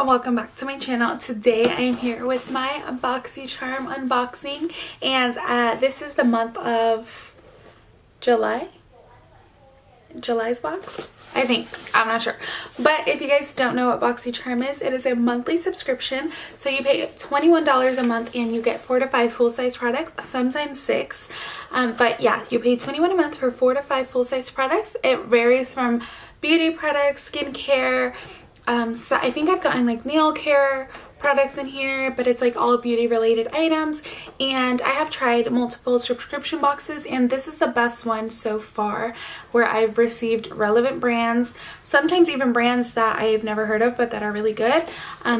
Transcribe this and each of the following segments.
and welcome back to my channel. Today I am here with my Boxycharm unboxing, and this is the month of July's box, I think. I'm not sure, but if you guys don't know what Boxycharm is, it is a monthly subscription. So you pay $21 a month and you get 4 to 5 full-size products, sometimes 6, but yeah, you pay $21 a month for 4 to 5 full-size products. It varies from beauty products, skincare. So I think I've gotten like nail care products in here, but it's like all beauty related items. And I have tried multiple subscription boxes, and this is the best one so far, where I've received relevant brands, sometimes even brands that I've never heard of but that are really good.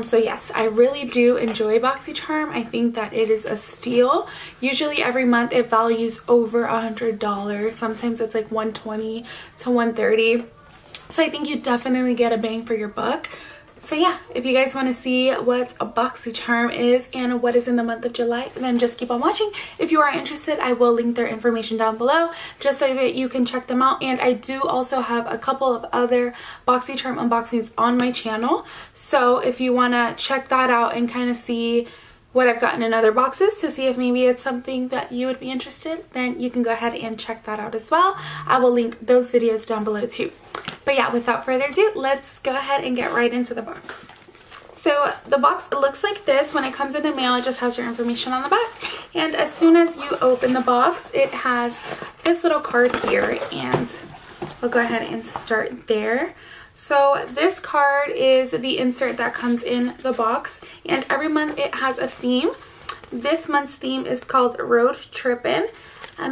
So yes, I really do enjoy Boxycharm. I think that it is a steal. Usually every month it values over $100. Sometimes it's like $120 to $130. So I think you definitely get a bang for your buck. So yeah, if you guys want to see what a Boxycharm is and what is in the month of July, then just keep on watching. If you are interested, I will link their information down below just so that you can check them out. And I do also have a couple of other Boxycharm unboxings on my channel. So if you want to check that out and kind of see what I've gotten in other boxes to see if maybe it's something that you would be interested, then you can go ahead and check that out as well. I will link those videos down below too. But yeah, without further ado, let's go ahead and get right into the box. So the box looks like this. When it comes in the mail, it just has your information on the back. And as soon as you open the box, it has this little card here, and we'll go ahead and start there. So this card is the insert that comes in the box, and every month it has a theme. This month's theme is called Road Trippin'.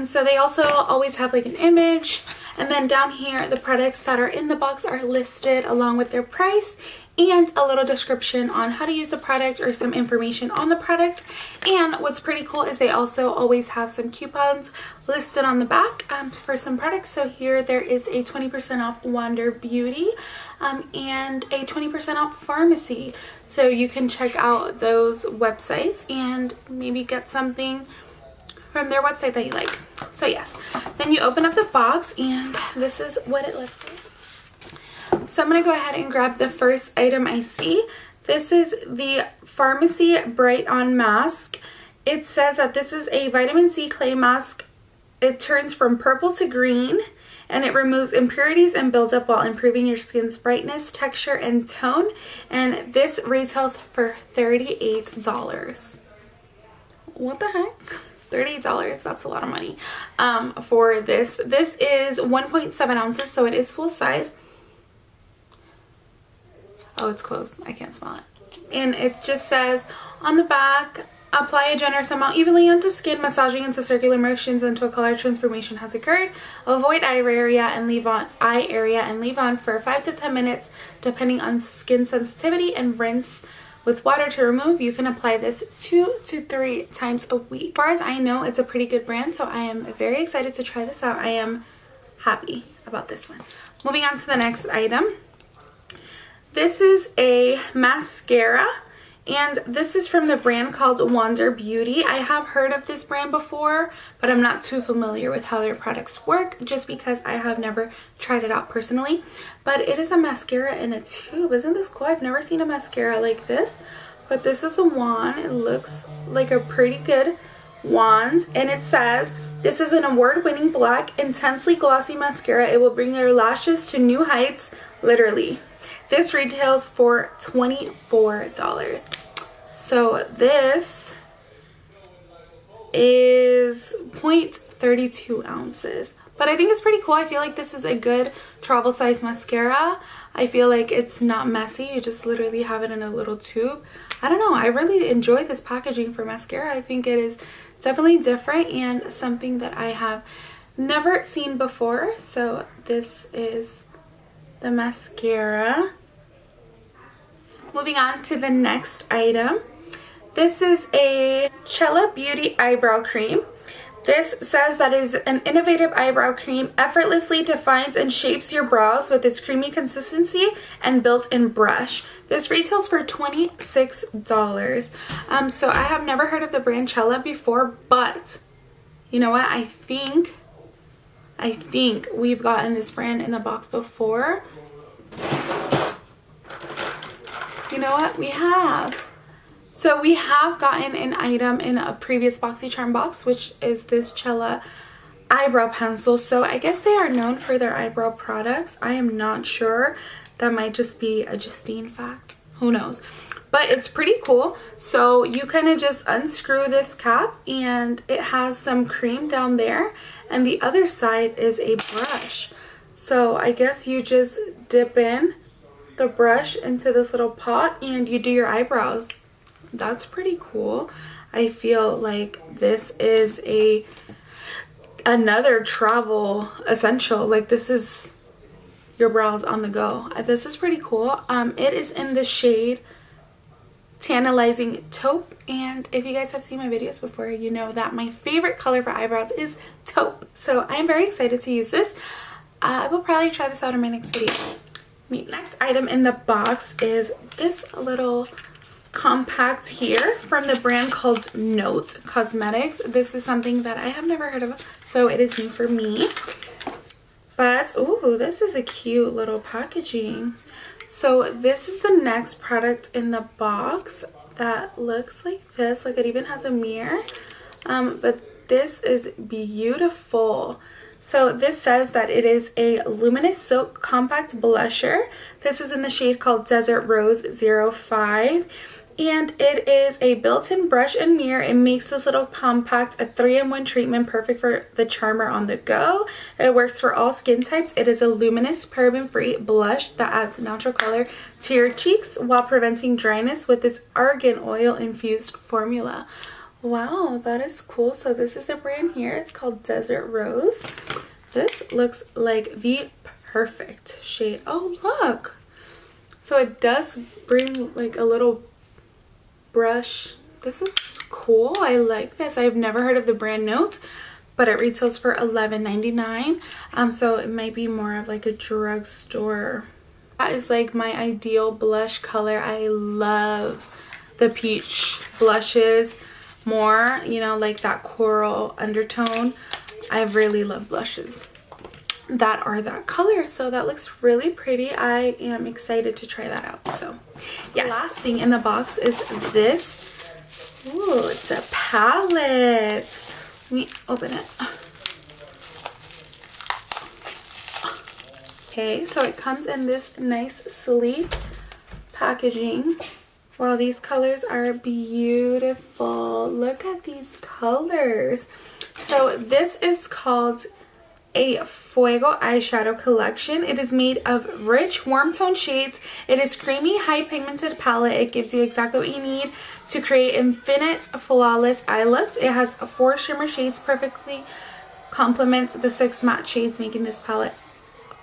So they also always have like an image, and then down here the products that are in the box are listed along with their price and a little description on how to use the product or some information on the product. And what's pretty cool is they also always have some coupons listed on the back for some products. So here there is a 20% off Wander Beauty and a 20% off pharmacy. So you can check out those websites and maybe get something from their website that you like. So yes, then you open up the box and this is what it looks like. So I'm going to go ahead and grab the first item I see. This is the Pharmacy Bright On Mask. It says that this is a vitamin C clay mask. It turns from purple to green, and it removes impurities and builds up while improving your skin's brightness, texture, and tone. And this retails for $38. What the heck? $38, that's a lot of money for this. This is 1.7 ounces, so it is full size. Oh, it's closed. I can't smell it. And it just says on the back, apply a generous amount evenly onto skin, massaging into circular motions until color transformation has occurred. Avoid eye area and leave on for 5 to 10 minutes depending on skin sensitivity, and rinse with water to remove. You can apply this 2 to 3 times a week. As far as I know, it's a pretty good brand, so I am very excited to try this out. I am happy about this one. Moving on to the next item. This is a mascara, and this is from the brand called Wander Beauty. I have heard of this brand before, but I'm not too familiar with how their products work just because I have never tried it out personally. But it is a mascara in a tube. Isn't this cool? I've never seen a mascara like this, but this is the wand. It looks like a pretty good wand, and it says, this is an award-winning black, intensely glossy mascara. It will bring your lashes to new heights, literally. This retails for $24. So this is 0.32 ounces. But I think it's pretty cool. I feel like this is a good travel size mascara. I feel like it's not messy. You just literally have it in a little tube. I don't know. I really enjoy this packaging for mascara. I think it is definitely different and something that I have never seen before. So this is the mascara. Moving on to the next item. This is a Cella Beauty Eyebrow Cream. This says that it is an innovative eyebrow cream, effortlessly defines and shapes your brows with its creamy consistency and built-in brush. This retails for $26. So I have never heard of the brand Cella before, but you know what? I think we've gotten this brand in the box before. you know what? We have. So we have gotten an item in a previous Boxycharm box, which is this Cella eyebrow pencil. So I guess they are known for their eyebrow products. I am not sure. That might just be a Justine fact. Who knows? But it's pretty cool. So you kind of just unscrew this cap and it has some cream down there. And the other side is a brush. So I guess you just dip in the brush into this little pot and you do your eyebrows. That's pretty cool. I feel like this is another travel essential. Like, this is your brows on the go. This is pretty cool. It is in the shade Tantalizing Taupe, and if you guys have seen my videos before, you know that my favorite color for eyebrows is taupe. So I'm very excited to use this. I will probably try this out in my next video. The next item in the box is this little compact here from the brand called Note Cosmetics. This is something that I have never heard of, so it is new for me. But ooh, this is a cute little packaging. So this is the next product in the box that looks like this. Like, it even has a mirror. But this is beautiful. So this says that it is a luminous silk compact blusher. This is in the shade called Desert Rose 05. And it is a built-in brush and mirror. It makes this little compact a 3-in-1 treatment, perfect for the charmer on the go. It works for all skin types. It is a luminous, paraben-free blush that adds natural color to your cheeks while preventing dryness with its argan oil infused formula. Wow, that is cool. So this is the brand here. It's called Desert Rose. This looks like the perfect shade. Oh, look. So it does bring like a little brush. This is cool. I like this. I've never heard of the brand Note, but it retails for $11.99. So it might be more of like a drugstore. That is like my ideal blush color. I love the peach blushes more, you know, like that coral undertone. I really love blushes that are that color. So that looks really pretty. I am excited to try that out. So yeah, last thing in the box is this. Ooh, it's a palette. Let me open it. Okay, so it comes in this nice sleek packaging. Wow, these colors are beautiful. Look at these colors. So this is called a Fuego eyeshadow collection. It is made of rich warm tone shades. It is creamy, high pigmented palette. It gives you exactly what you need to create infinite flawless eye looks. It has 4 shimmer shades, perfectly complements the 6 matte shades, making this palette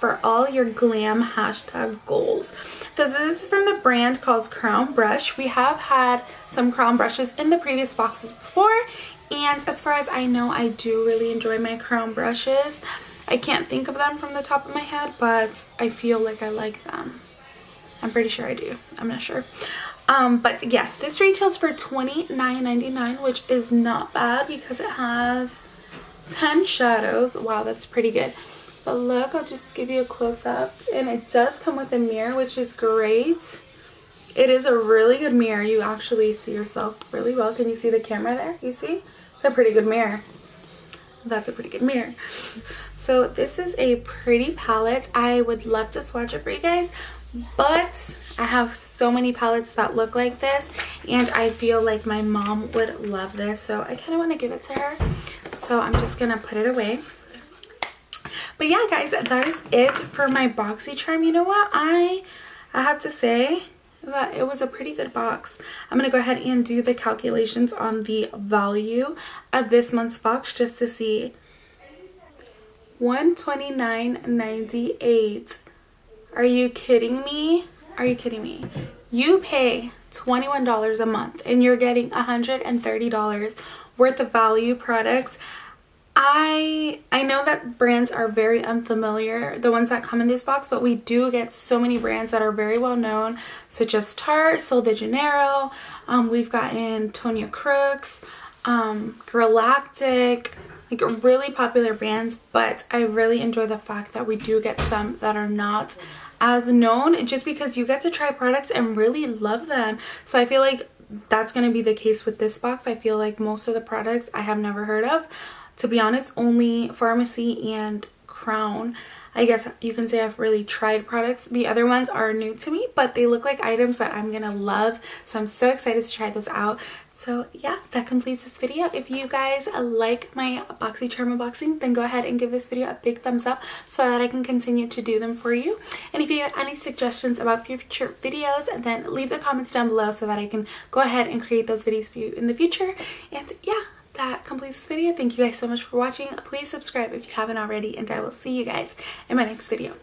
for all your glam hashtag goals. This is from the brand called Crown Brush. We have had some Crown brushes in the previous boxes before, and as far as I know, I do really enjoy my Crown brushes. I can't think of them from the top of my head, but I feel like I like them. I'm pretty sure I do. I'm not sure. But yes, this retails for $29.99, which is not bad because it has 10 shadows. Wow, that's pretty good. But look, I'll just give you a close-up. And it does come with a mirror, which is great. It is a really good mirror. You actually see yourself really well. Can you see the camera there? You see? It's a pretty good mirror. That's a pretty good mirror. So this is a pretty palette. I would love to swatch it for you guys, but I have so many palettes that look like this, and I feel like my mom would love this, so I kind of want to give it to her. So I'm just gonna put it away. But yeah, guys, that is it for my Boxycharm. You know what? I have to say that it was a pretty good box. I'm gonna go ahead and do the calculations on the value of this month's box just to see. $129.98. Are you kidding me? Are you kidding me? You pay $21 a month and you're getting $130 worth of value products. I know that brands are very unfamiliar, the ones that come in this box, but we do get so many brands that are very well known, such as Tarte, Sol de Janeiro, we've gotten Tonya Crooks, Galactic, like really popular brands, but I really enjoy the fact that we do get some that are not as known, just because you get to try products and really love them. So I feel like that's going to be the case with this box. I feel like most of the products I have never heard of. To be honest, only Pharmacy and Crown, I guess you can say I've really tried products. The other ones are new to me, but they look like items that I'm gonna love. So I'm so excited to try those out. So yeah, that completes this video. If you guys like my Boxycharm unboxing, then go ahead and give this video a big thumbs up so that I can continue to do them for you. And if you have any suggestions about future videos, then leave the comments down below so that I can go ahead and create those videos for you in the future. And yeah, that completes this video. Thank you guys so much for watching. Please subscribe if you haven't already, and I will see you guys in my next video.